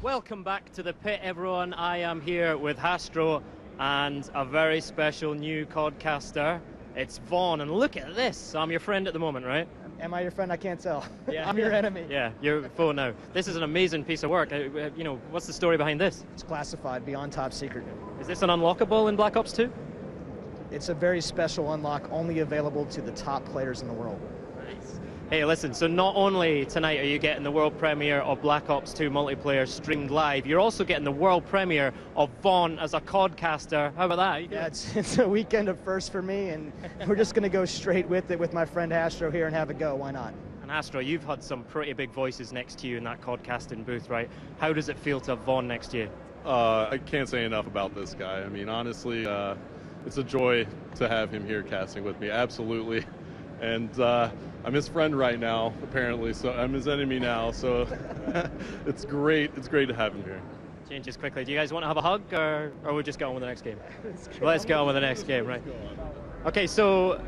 Welcome back to the pit, everyone. I am here with Hastro and a very special new codcaster. It's Vaughn, and look at this. I'm your friend at the moment, right? Am I your friend? I can't tell. Yeah. I'm your enemy. Yeah, you're foe now. This is an amazing piece of work. You know, what's the story behind this? It's classified beyond top secret. Is this an unlockable in Black Ops 2? It's a very special unlock, only available to the top players in the world. Nice. Hey, listen, so not only tonight are you getting the world premiere of Black Ops 2 multiplayer streamed live, you're also getting the world premiere of Vaughn as a codcaster. How about that? Yeah, it's a weekend of firsts for me, and we're just going to go straight with it with my friend Hastro here and have a go. Why not? And Hastro, you've had some pretty big voices next to you in that codcasting booth, right? How does it feel to have Vaughn next to you? I can't say enough about this guy. I mean, honestly, it's a joy to have him here casting with me, absolutely. And I'm his friend right now, apparently, so I'm his enemy now, so it's great to have him here. Changes quickly. Do you guys want to have a hug, or we'll just get on with the next game? Let's get on with the next game, right? Okay, so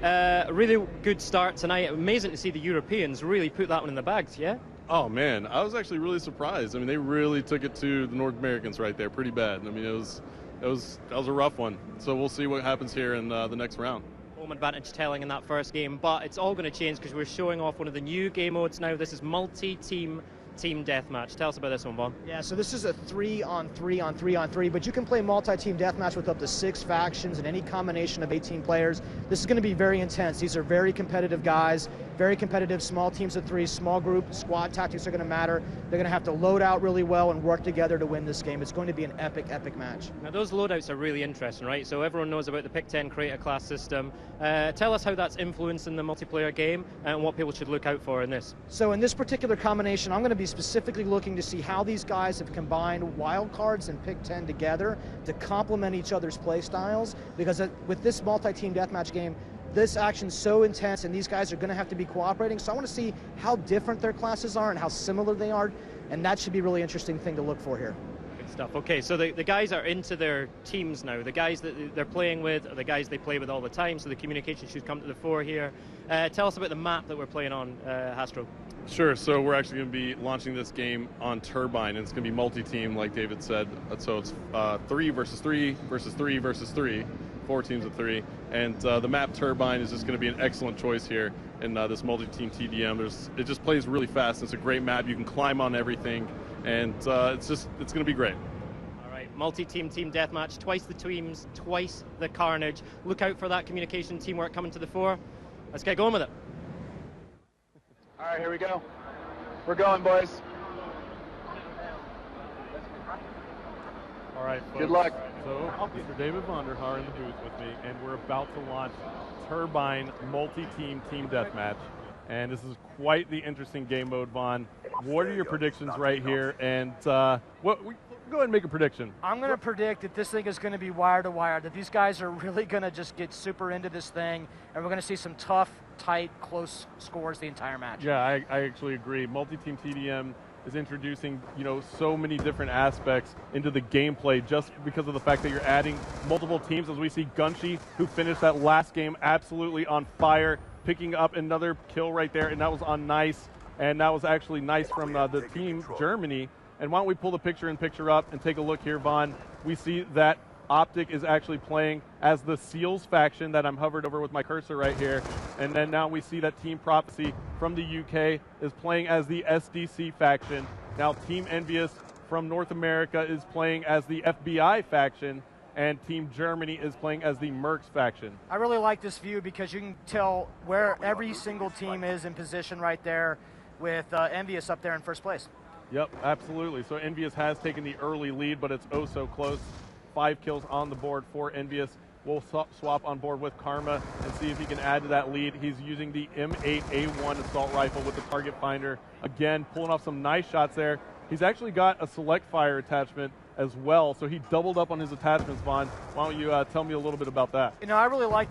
really good start tonight. Amazing to see the Europeans really put that one in the bags, yeah? Oh man, I was actually really surprised. I mean, they really took it to the North Americans right there, pretty bad. I mean, that was a rough one. So we'll see what happens here in the next round. Home advantage telling in that first game, but it's all going to change because we're showing off one of the new game modes now. This is multi-team team deathmatch. Tell us about this one, Vaughn. Yeah, so this is a 3-on-3-on-3-on-3, but you can play multi-team deathmatch with up to 6 factions and any combination of 18 players. This is going to be very intense. These are very competitive guys, very competitive small teams of 3, small group, squad tactics are going to matter. They're going to have to load out really well and work together to win this game. It's going to be an epic, epic match. Now those loadouts are really interesting, right? So everyone knows about the Pick 10 creator class system. Tell us how that's influencing the multiplayer game and what people should look out for in this. So in this particular combination, I'm going to be specifically looking to see how these guys have combined wildcards and Pick 10 together to complement each other's play styles, because with this multi-team deathmatch game, this action's so intense and these guys are going to have to be cooperating, so I want to see how different their classes are and how similar they are, and that should be a really interesting thing to look for here. Good stuff. Okay, so the guys are into their teams now. The guys that they're playing with are the guys they play with all the time, so the communication should come to the fore here. Tell us about the map that we're playing on, Hastro. Sure, so we're actually going to be launching this game on Turbine, and it's going to be multi-team, like David said. So it's 3 versus 3 versus 3 versus 3, 4 teams of 3. And the map Turbine is just going to be an excellent choice here in this multi-team TDM. It just plays really fast. It's a great map. You can climb on everything, and it's going to be great. All right, multi-team team deathmatch, twice the teams, twice the carnage. Look out for that communication teamwork coming to the fore. Let's get going with it. All right, here we go. We're going, boys. All right, folks. Good luck. So, Mr. David Vonderhaar in the booth with me, and we're about to launch Turbine multi-team team deathmatch. And this is quite the interesting game mode, Vaughn. What are your predictions right here? And go ahead and make a prediction. I'm going to predict that this thing is going to be wire to wire, that these guys are really going to just get super into this thing, and we're going to see some tough, tight, close scores the entire match. Yeah, I actually agree. Multi-team TDM is introducing, so many different aspects into the gameplay just because of the fact that you're adding multiple teams, as we see Gunshi, who finished that last game absolutely on fire, picking up another kill right there, and that was on Nice, and that was actually Nice from the team Germany. And why don't we pull the picture up and take a look here, Vaughn. We see that Optic is actually playing as the Seals faction that I'm hovered over with my cursor right here. And then now we see that Team Prophecy from the UK is playing as the SDC faction. Now Team Envious from North America is playing as the FBI faction, and Team Germany is playing as the Mercs faction. I really like this view because you can tell where every single team is in position right there, with Envious up there in first place. Yep, absolutely. So Envious has taken the early lead, but it's oh so close. 5 kills on the board for Envious. We'll swap on board with Karma and see if he can add to that lead. He's using the M8A1 assault rifle with the target finder. Again, pulling off some nice shots there. He's actually got a select fire attachment as well, so he doubled up on his attachments, Vaughn. Why don't you tell me a little bit about that? I really like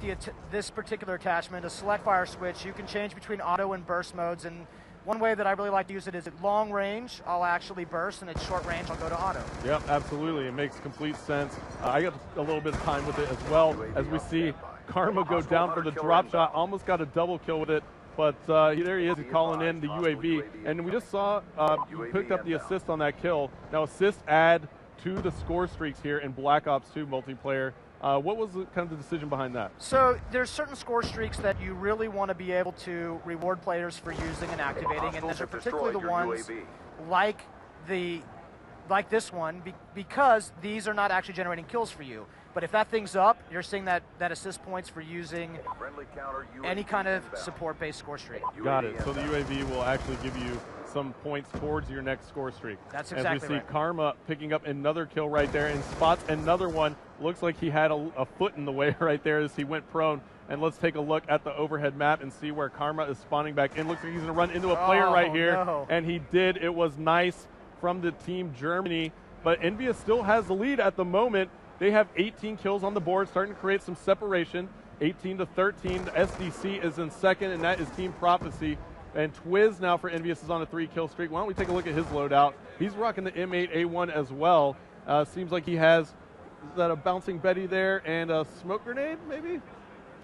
this particular attachment, a select fire switch. You can change between auto and burst modes, and one way that I really like to use it is at long range, I'll actually burst, and at short range, I'll go to auto. Yep, absolutely. It makes complete sense. I got a little bit of time with it as well, as we see Karma go down for the drop shot, almost got a double kill with it. But there he is, he's calling in the UAV. And we just saw he picked up the assist on that kill. Now assists add to the score streaks here in Black Ops 2 multiplayer. What was kind of the decision behind that? So there's certain score streaks that you really want to be able to reward players for using and activating, and those are particularly the ones like this one, because these are not actually generating kills for you. But if that thing's up, you're seeing that assist points for using any kind of support-based score streak. Got it. So the UAV will actually give you some points towards your next score streak. That's exactly As we see right. Karma picking up another kill right there and spots another one. Looks like he had a foot in the way right there as he went prone. And let's take a look at the overhead map and see where Karma is spawning back in. Looks like he's going to run into a player right here. No. And he did. It was nice from the team Germany. But Envious still has the lead at the moment. They have 18 kills on the board, starting to create some separation. 18 to 13. The SDC is in second, and that is Team Prophecy. And Twiz now for Envious is on a 3-kill streak. Why don't we take a look at his loadout? He's rocking the M8A1 as well. Seems like he has, is that a bouncing Betty there and a smoke grenade maybe?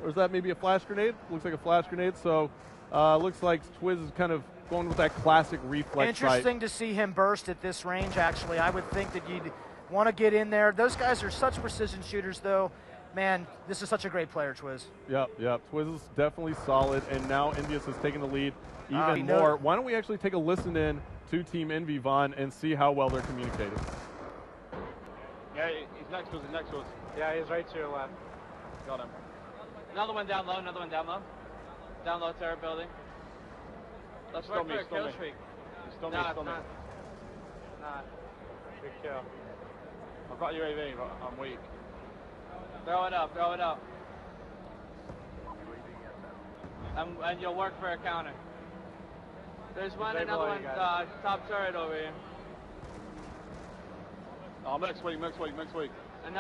Or is that maybe a flash grenade? Looks like a flash grenade. So looks like Twiz is kind of going with that classic reflex sight. Interesting to see him burst at this range, actually. I would think that you'd want to get in there. Those guys are such precision shooters, though. Man, this is such a great player, Twiz. Yep. Twiz is definitely solid, and now Envious has taken the lead even no. more. Why don't we actually take a listen in to Team Envy, Vaughn, and see how well they're communicating? Yeah, he's next to us, he's next to us. Yeah, he's right to your left. Got him. Another one down low, another one down low. Down low turret building. Let's work for a kill streak. Stun me. Nah. Good kill. I've got UAV, but I'm weak. Throw it up, throw it up. And you'll work for a counter. There's one, Stay another below one, you guys. top turret over here. Oh, next week. And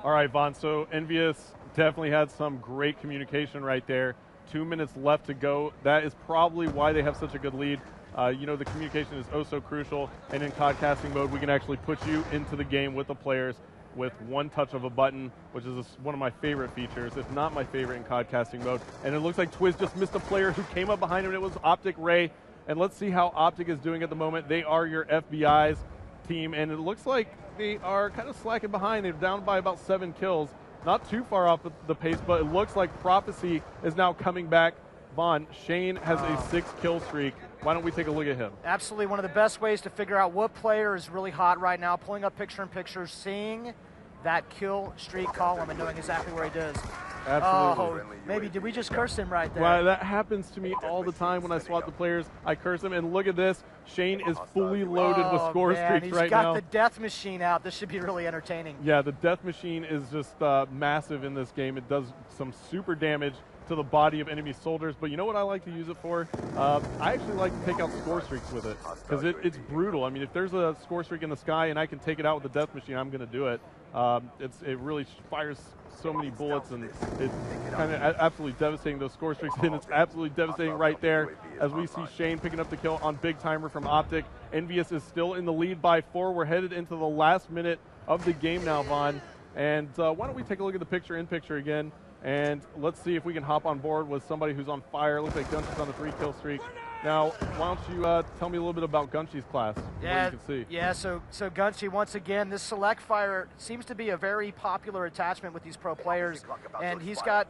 All right, Vaughn, so Envious definitely had some great communication right there. 2 minutes left to go. That is probably why they have such a good lead. You know, the communication is oh so crucial, and in COD-casting mode, we can actually put you into the game with the players with one touch of a button, which is one of my favorite features, if not my favorite in COD-casting mode. And it looks like Twiz just missed a player who came up behind him. It was Optic Ray. And let's see how Optic is doing at the moment. They are your FBI's team, and it looks like they are kind of slacking behind. They're down by about 7 kills. Not too far off the pace, but it looks like Prophecy is now coming back. Vaughn, Shane has a 6-kill streak. Why don't we take a look at him? Absolutely one of the best ways to figure out what player is really hot right now, pulling up picture-in-picture, seeing that kill streak column and knowing exactly where he does. Absolutely. Oh, maybe did we just curse him right there? Well, that happens to me all the time when I swap the players. I curse them, and look at this. Shane is fully loaded with score streaks right now. He's got the death machine out. This should be really entertaining. Yeah, the death machine is just massive in this game. It does some super damage to the body of enemy soldiers, but you know what I like to use it for? I actually like to take out score streaks with it, because it's brutal. I mean, if there's a score streak in the sky and I can take it out with the death machine, I'm going to do it. It really fires so many bullets, and it's kind of absolutely devastating, those score streaks, and it's absolutely devastating right there as we see Shane picking up the kill on Big Timer from Optic. Envious is still in the lead by 4. We're headed into the last minute of the game now, Vaughn. And why don't we take a look at the picture-in-picture again, and let's see if we can hop on board with somebody who's on fire. Looks like Gunshy's on a 3-kill streak. Now, why don't you tell me a little bit about Gunshy's class, Yeah, what you can see. yeah. So Gunshy, once again, this select fire seems to be a very popular attachment with these pro players, and he's got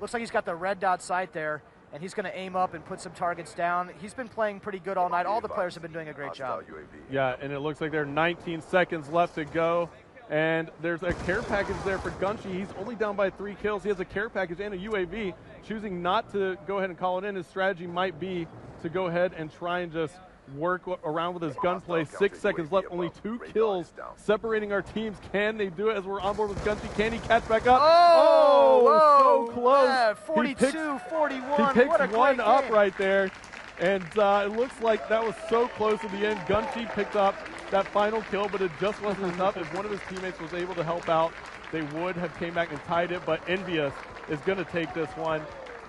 looks like he's got the red dot sight there, and he's going to aim up and put some targets down. He's been playing pretty good all night. All the players have been doing a great job. Yeah, and it looks like there are 19 seconds left to go. And there's a care package there for Gunshy. He's only down by 3 kills. He has a care package and a UAV. Choosing not to go ahead and call it in, his strategy might be to go ahead and try and just work around with his gunplay. 6 seconds left, only 2 kills separating our teams. Can they do it as we're on board with Gunshy? Can he catch back up? Oh, so close. Yeah, 42-41. He picks what a great one up game. right there. And it looks like that was so close at the end. Gunshy picked up that final kill, but it just wasn't enough. If one of his teammates was able to help out, they would have came back and tied it. But Envious is going to take this one.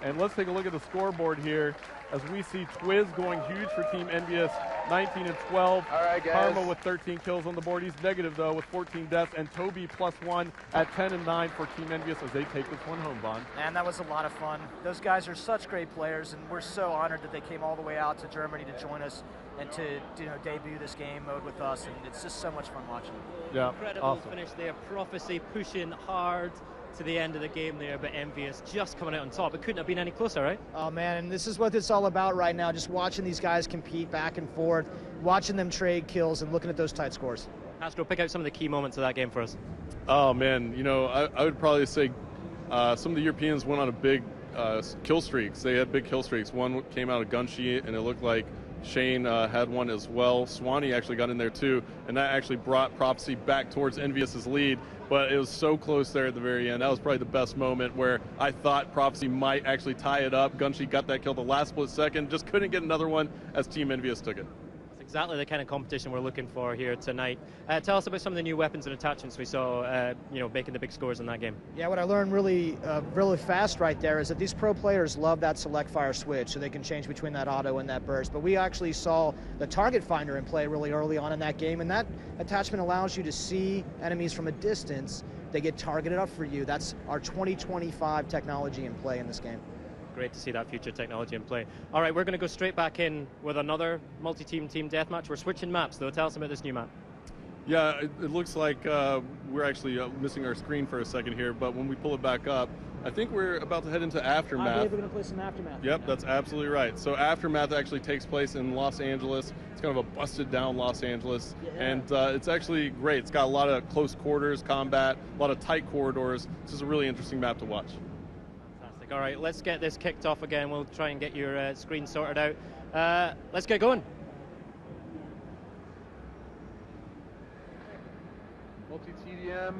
And let's take a look at the scoreboard here as we see Twiz going huge for Team Envious, 19 and 12. All right, guys. Karma with 13 kills on the board. He's negative, though, with 14 deaths. And Toby +1 at 10 and 9 for Team Envious as they take this one home, Bond. And that was a lot of fun. Those guys are such great players, and we're so honored that they came all the way out to Germany to join us and to debut this game mode with us. And it's just so much fun watching. Yeah, Incredible awesome. finish there. Prophecy pushing hard to the end of the game there, but Envious just coming out on top. It couldn't have been any closer, right? Oh man, and this is what it's all about right now, just watching these guys compete back and forth, watching them trade kills and looking at those tight scores. Astro, pick out some of the key moments of that game for us. Oh man, you know, I would probably say some of the Europeans went on a big kill streaks. They had big kill streaks. One came out of Gunshi, and it looked like Shane had one as well. Swanee actually got in there too, and that actually brought Prophecy back towards Envious's lead, but it was so close there at the very end. That was probably the best moment where I thought Prophecy might actually tie it up. Gunshi got that kill the last split second, just couldn't get another one as Team Envious took it. That's exactly the kind of competition we're looking for here tonight. Tell us about some of the new weapons and attachments we saw, making the big scores in that game. Yeah, what I learned really fast right there is that these pro players love that select fire switch, so they can change between that auto and that burst. But we actually saw the target finder in play really early on in that game, and that attachment allows you to see enemies from a distance. They get targeted up for you. That's our 2025 technology in play in this game. Great to see that future technology in play. All right, we're going to go straight back in with another multi-team team deathmatch. We're switching maps, though. Tell us about this new map. Yeah, it looks like we're actually missing our screen for a second here, but when we pull it back up, I think we're about to head into Aftermath. I believe we're going to play some Aftermath. Yep, that's absolutely right. So Aftermath actually takes place in Los Angeles. It's kind of a busted down Los Angeles, and it's actually great. It's got a lot of close quarters combat, a lot of tight corridors. This is a really interesting map to watch. Fantastic. All right, let's get this kicked off again. We'll try and get your screen sorted out. Let's get going. Multi-TDM